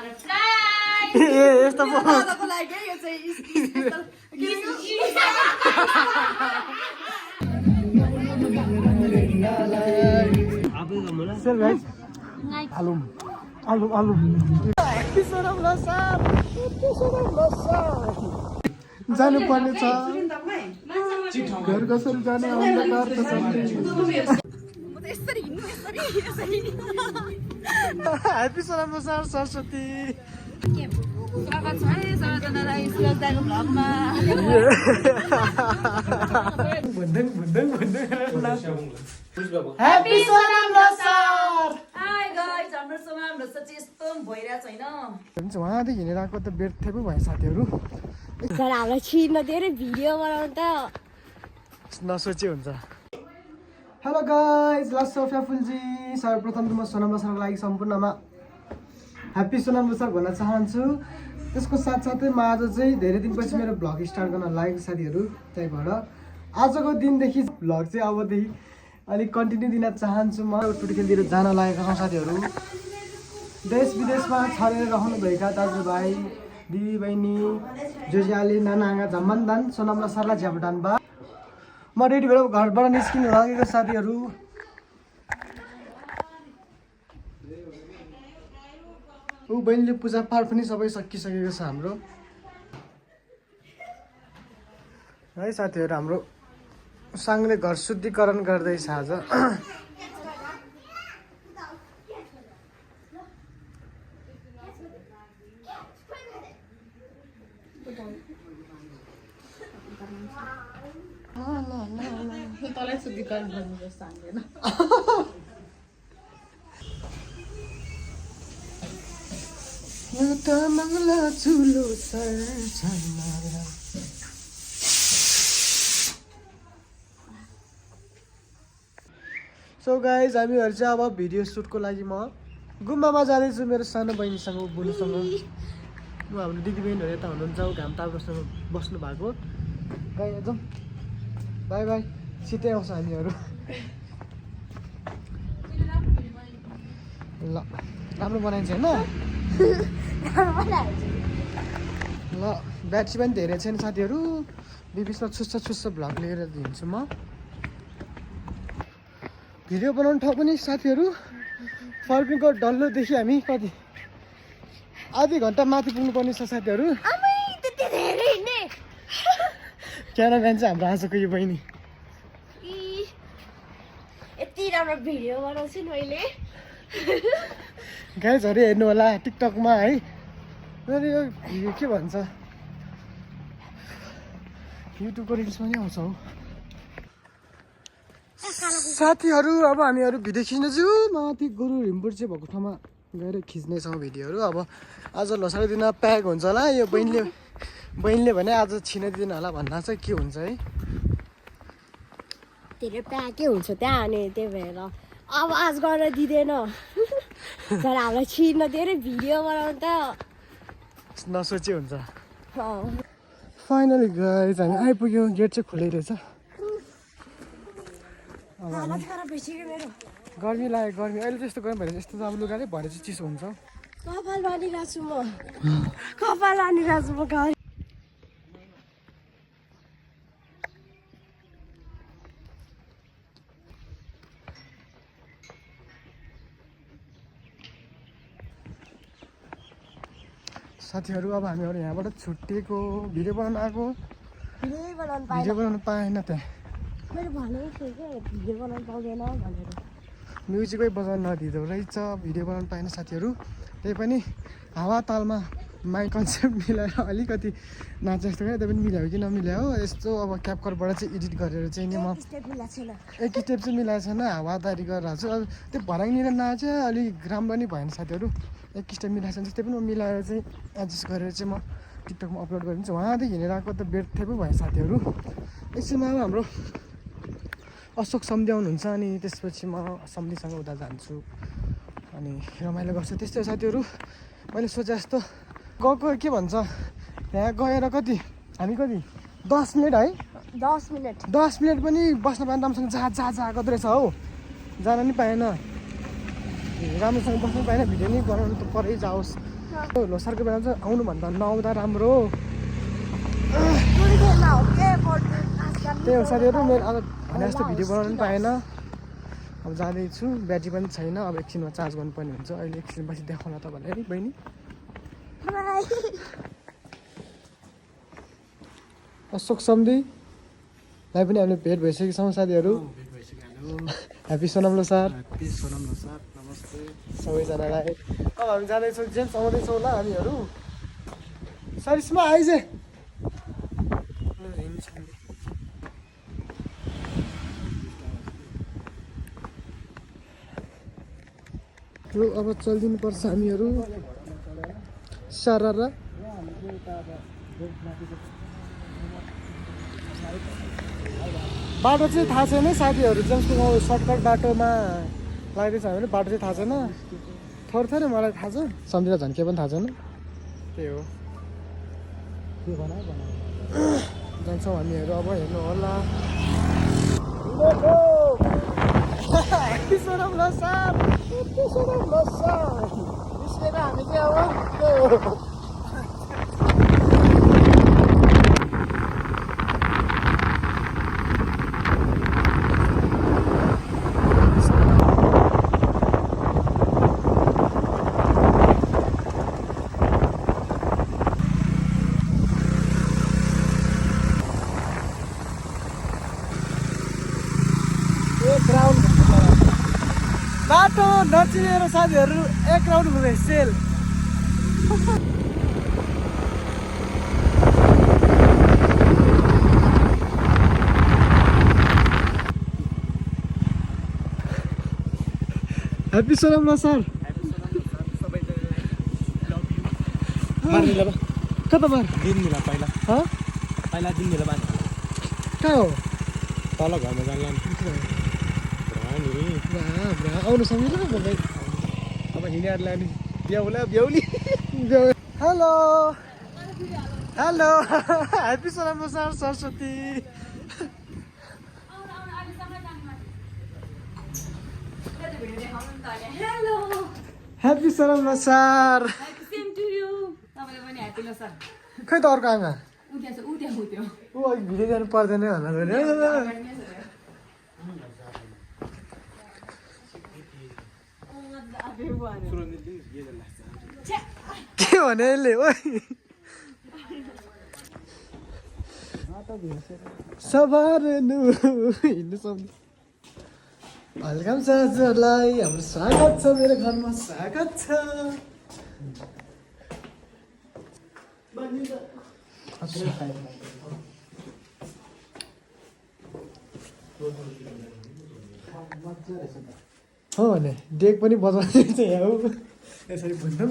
यस्तो दादाको लागि यो चाहिँ Sir guys, alum. जानु पर्ने छ घर कसरी जाने अन्धकार त ह्याप्पी सोनाम लोसार सरस्वती स्वागत छ है सबैजनालाई सुरज दाइको भ्लगमा happy Sonam Losar hi guys हाम्रो सोनाम लोसार चाहिँ यस्तो भइरहेको छैन उहाँदेखि हिँडेर आएको त व्यर्थ पो भयो साथीहरू तर हामीलाई छिर्न धेरै भिडियो बनाउनु त नसोचे हुन्छ हेलो गाइज लस अफ फ्याफुलजी सर्वप्रथम त म सोनाम लोसारको लागि सम्पूर्णमा ह्याप्पी सोनाम लोसार भन्न चाहन्छु त्यसको साथसाथै म आज चाहिँ धेरै दिनपछि मेरो भ्लग स्टार्ट गर्न लागेको साथीहरू त्यही भएर आजको दिनदेखि भ्लग चाहिँ अबदेखि अलिक कन्टिन्यू दिन चाहन्छु म टुटुकेलतिर जान लागेका छौँ साथीहरू देश विदेशमा छरेर रहनुभएका दाजुभाइ दिदी बहिनी जोजियाली नानाआङा झम्मन्दान सोनाम लोसारलाई झ्यापटान बा म रेडी भएर घरबाट निस्किनु लागेको साथीहरू ऊ बहिनीले पूजापाठ पनि सबै सकिसकेको छ हाम्रो है साथीहरू हाम्रो साङले घर शुद्धिकरण गर्दैछ आज तँलाई शुद्धिकरण गर्नु जस्तो हान्दैन सो गाइज हामीहरू चाहिँ अब भिडियो सुटको लागि म गुम्बामा जाँदैछु मेरो सानो बहिनीसँग बुनुसँग ऊ हाम्रो दिदीबहिनीहरू यता हुनुहुन्छ ऊ घाम ताप्रोसँग बस्नु भएको गाई जाउँ बाई बाई सिधै आउँछ हामीहरू ल राम्रो बनाइन्छ होइन ल ब्याट्री पनि धेरै छैन साथीहरू बिचमा छुस्छ भ्लग लिएर हिँड्छु म भिडियो बनाउने ठाउँ पनि साथीहरू फर्किङको डल्लोदेखि हामी कति आधी घन्टा माथि पुग्नुपर्ने छ साथीहरू क्यामेराम्यान चाहिँ हाम्रो आजको यो बहिनी यति राम्रो भिडियो बनाउँछु नि मैले गाइजहरू हेर्नु होला टिकटकमा है मेरो यो भिडियो के भन्छ युट्युबको रिल्समा नि आउँछ हौ साथीहरू अब हामीहरू भिडियो खिच्न चाहिँ माथि गुरु हिमपुर्चे भएको ठाउँमा गएर खिच्नेछौँ भिडियोहरू अब आज लोसारको दिन प्याक हुन्छ होला यो बहिनीले भने आज छिनाइदिनु होला भन्दा चाहिँ के हुन्छ है धेरै प्याकै हुन्छ त्यहाँ अनि त्यही भएर अब आज गर्न दिँदैन तर हामीलाई छिर्न धेरै भिडियो बनाउनु त नसोचे हुन्छ फाइनली गाइज हामी आइपुग्यौँ गेट चाहिँ खुलै रहेछ गर्मी लाग्यो गर्मी अहिले चाहिँ यस्तो गर्मी भएर यस्तो अब लुगाले भरे चाहिँ चिसो हुन्छ कपाल बाँधिरहेको छु म घर साथीहरू अब हामीहरू यहाँबाट छुट्टिएको भिडियो बनाउनु आएको भिडियो बनाउनु पाएन त्यहाँ मैले भनेको थिएँ क्या भिडियो बनाउनु पाउँदैन भनेर म्युजिकै बजाउनु नदिँदो रहेछ भिडियो बनाउनु पाएन साथीहरू त्यही पनि हावा तालमा माइक कन्सेप्ट मिलाएर अलिकति नाचे जस्तो क्या त्यो पनि मिलायो कि नमिलायो हो यस्तो अब क्यापकटबाट चाहिँ एडिट गरेर चाहिँ नि म एक स्टेप चाहिँ मिलाएको छैन हावादारी गरेर छु अब त्यो भराङनिर नाचे अलिक राम्रो नि भएन साथीहरू एक स्टेप मिलाएको छ त्यही पनि म मिलाएर चाहिँ एडजस्ट गरेर चाहिँ म टिकटकमा अपलोड गरिदिन्छु उहाँदेखि हिँडेर आएको त व्यर्थ पो भयो साथीहरू एकछिनमा अब हाम्रो अशोक सम्धी आउनुहुन्छ अनि त्यसपछि म सम्धीसँग उता जान्छु अनि रमाइलो गर्छु त्यस्तै हो साथीहरू मैले सोचे जस्तो गएको के भन्छ त्यहाँ गएर कति हामी कति 10 मिनट है 10 मिनट पनि बस्न पाएन राम्रोसँग जहाँ आएको रहेछ हौ जान नि पाएन राम्रोसँग बस्नु पाएन भिडियो नि बनाउनु त परै जाओस् लोसारको बेला चाहिँ आउनुभन्दा नआउँदा राम्रो त्यही हो साथीहरू मेरो अब भने जस्तो भिडियो बनाउनु पनि पाएन अब जाँदैछु ब्याट्री पनि छैन अब एकछिनमा चार्ज गर्नुपर्ने हुन्छ अहिले एकछिन पछि देखाउन तपाईँलाई है बहिनी अशोक सम्धीलाई पनि हामीले भेट भइसकेको छौँ साथीहरू ह्याप्पी सोनम लोसार नमस्ते सबैजनालाई अब हामी जाँदैछौँ जेम्स आउँदैछौँ होला हामीहरू सरिस्मा आइज यो अब चलिदिनु पर्छ हामीहरू सरारा बाटो चाहिँ थाहा छैन साथीहरू जेम्सको गाउँ सर्टकट बाटोमा लाग्दैछ भने बाटो चाहिँ थाहा छैन थोरै थोरै मलाई थाहा छ सम्झिँदा झन् केही पनि थाहा छैन त्यही हो जान्छौँ हामीहरू अब हेर्नु होला निस्केर हामी चाहिँ अब बाटो नचिनेर साथीहरू एक राउन्ड घुमे सेल ह्याप्पी सोनम लोसार कता बार दिननिला पहिला दिननिला बाँध कहाँ हो तल घरमा जान्ला आउनु समिलो तपाईँ अब हिँडिहरूलाई नि ब्याउली hello hello happy Sonam Losar Saraswati happy Sonam Losar खै त अर्को आमा ऊ अलिक भिडियो जानु पर्दैन होला के भने यसले ओ सवार्नु हिँड्नु सक्नु वेलकम छ हजुरलाई हाम्रो स्वागत छ मेरो घरमा स्वागत छ हो भने डेक पनि बजाउने चाहिँ यहाँ हो यसरी भुन्दङ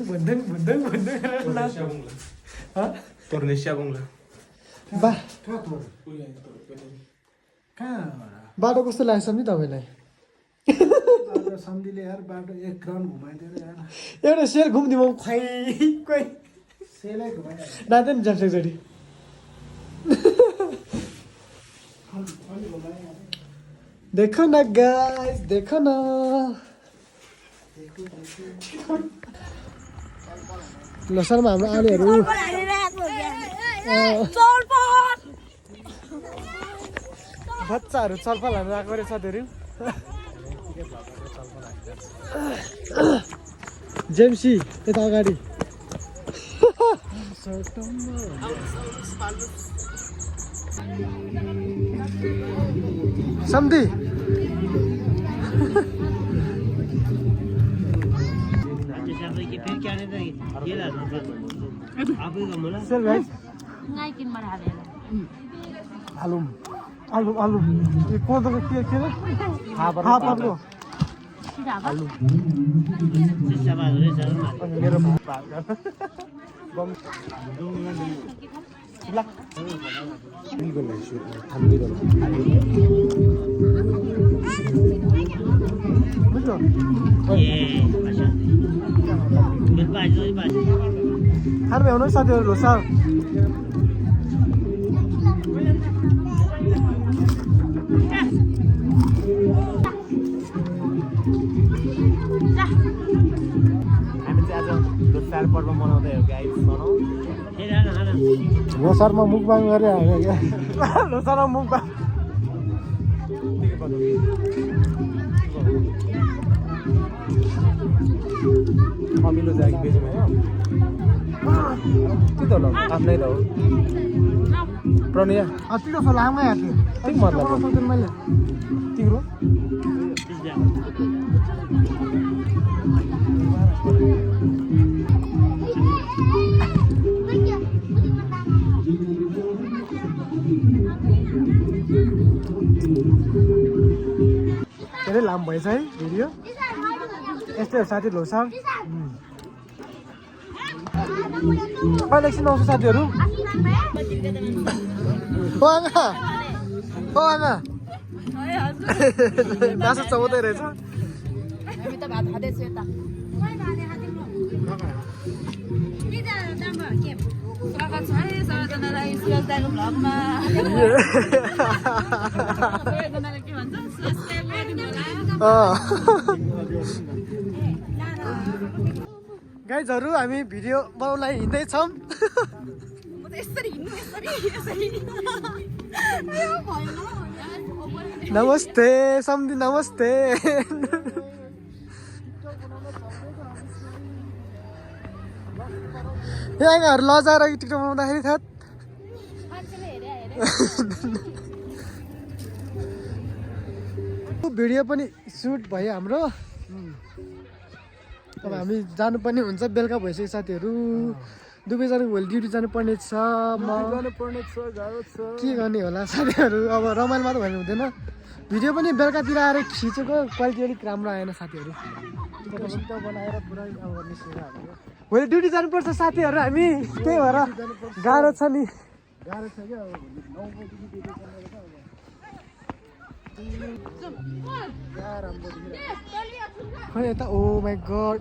बाटो कस्तो लाग्छ नि तपाईँलाई सम्धिले यार बाटो एक राउन्ड घुमाइदिएर यार एउटा सेल घुम्दिउँ खुवाइ कोही सेलै घुमाइ नाच्दै नि जान्छ एकचोटि देखो न गाइस देखो न लोसारमा हाम्रो आलीहरू बच्चाहरू चलफल हाल्नु आएको रहेछ साथीहरू जेम्सी यता अगाडि सम्धी आलु यो कोदोको के अरे फापरको आलु मेरो खानु भ्याउनु साथीहरू लोसार हामी चाहिँ आज लोसार घरमा बनाउँदै हो गाइस बनाऊ लोसारमा मुखबाङ गरे हाल्यो क्या लोसारमा मुखबाङ अमिलो जागी बेच्नु भयो त्यो त ल आफ्नै त हो प्रणिया अस्तिको सो लामै आएको ठिक मतलब हो। थियो मैले तिम्रो धेरै लामो भएछ है भिडियो यस्तै हो साथी लोसार कहिले एकछिन आउँछ साथीहरू ओ आमा ओ आमा मासु चबाउँदै रहेछ हामी त भात खाँदैछु यता स्वागत छ है सबैजनालाई सुरज दाइको भ्लगमा सबैजनाले के भन्छ सब्सक्राइब गरिदिनु होला गाइजहरू हामी भिडियो बनाउनलाई हिँड्दैछौँ म त यसरी हिँड्नु यसरी नमस्ते सम्धि नमस्ते यहाँहरू लजाएर टिकटक बनाउँदाखेरि थाहा भिडियो पनि सुट भयो हाम्रो अब हामी जानुपर्ने हुन्छ बेलुका भइसक्यो साथीहरू दुवैजनाको भोलि ड्युटी जानुपर्ने छ के गर्ने होला साथीहरू अब रमाइलो मात्र भन्नु हुँदैन भिडियो पनि बेलुकातिर आएर खिचेको क्वालिटी अलिक राम्रो आएन साथीहरू बनाएर पुरा भोलि ड्युटी जानुपर्छ साथीहरू हामी त्यही भएर गाह्रो छ नि गाह्रो छ क्या खै यता ओ माई गड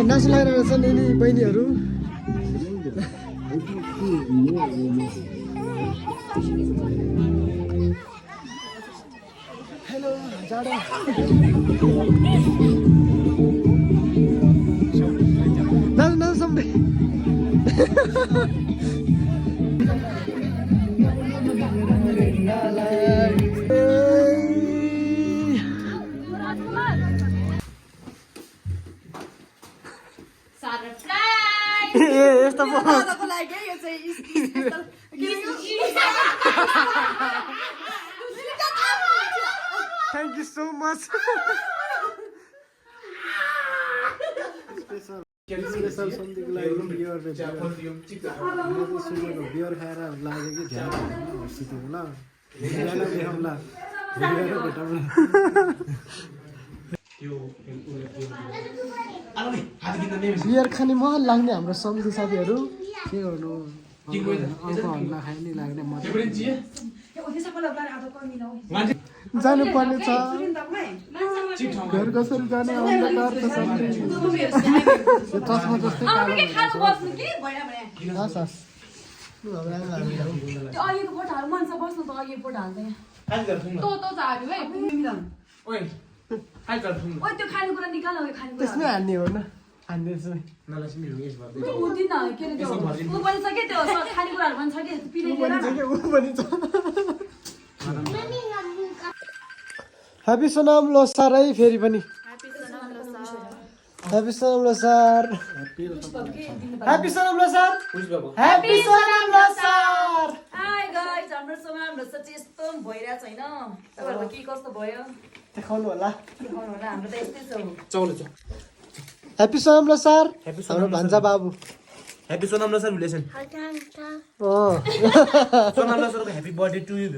नाच्नु लगाइरहेको छ नि बहिनीहरू हेलो जाडो नाच्नु नाच्नु सम्झे यस्तो thank you so much special सन्धिको लागि बियर खाएर लाग्यो कि ध्यान होला देखाउँला बियर खाने महल लाग्ने हाम्रो सम्झी साथीहरू के गर्नु नखाइ नै लाग्ने जानुपर्ने छ घर कसरी जाने अन्धकार त चस्मा जस्तै हस् हस् त्यसमै हान्ने हो न हान्ने ह्याप्पी सोनाम लोसार है फेरि पनि happy Sonam Losar happy Sonam Losar happy Sonam Losar hi guys हाम्रो सोनाम लोसार चाहिँ यस्तो भइरहेछ हैन तपाईहरुको के कस्तो भयो देखाउनु होला हाम्रो त यस्तै छ ह्याप्पी सोनाम लोसार हाम्रो भान्जा बाबु ह्याप्पी सोनाम लोसार रिलेसन सोनाम लोसारको happy birthday to you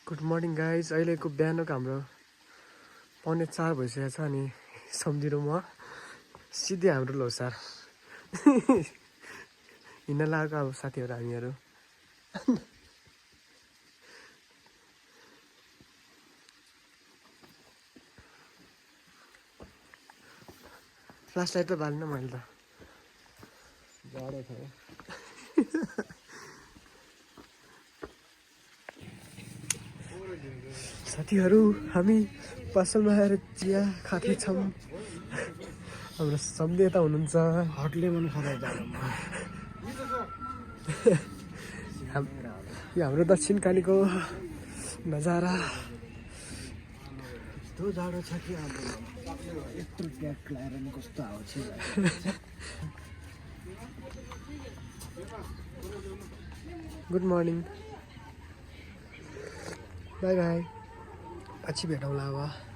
good morning guys अहिलेको बिहानको हाम्रो 3:45 भइसकेको छ अनि सम्झिनु म सिधै हाम्रो लोसार हिँड्न लागेको अब साथीहरू हामीहरू फ्ल्यास लाइट त बाल्न मैले त जाडो छ साथीहरू हामी पसलमा आएर चिया खाँदैछौँ हाम्रो सम्झेता हुनुहुन्छ हटले मन खाँदा यो हाम्रो दक्षिणकालीको नजारा यस्तो जाडो छ कि अब यत्रो ट्याक लगाएर नि कस्तो आउँछ गुड मर्निङ बाई बाई पछि भेटौँला अब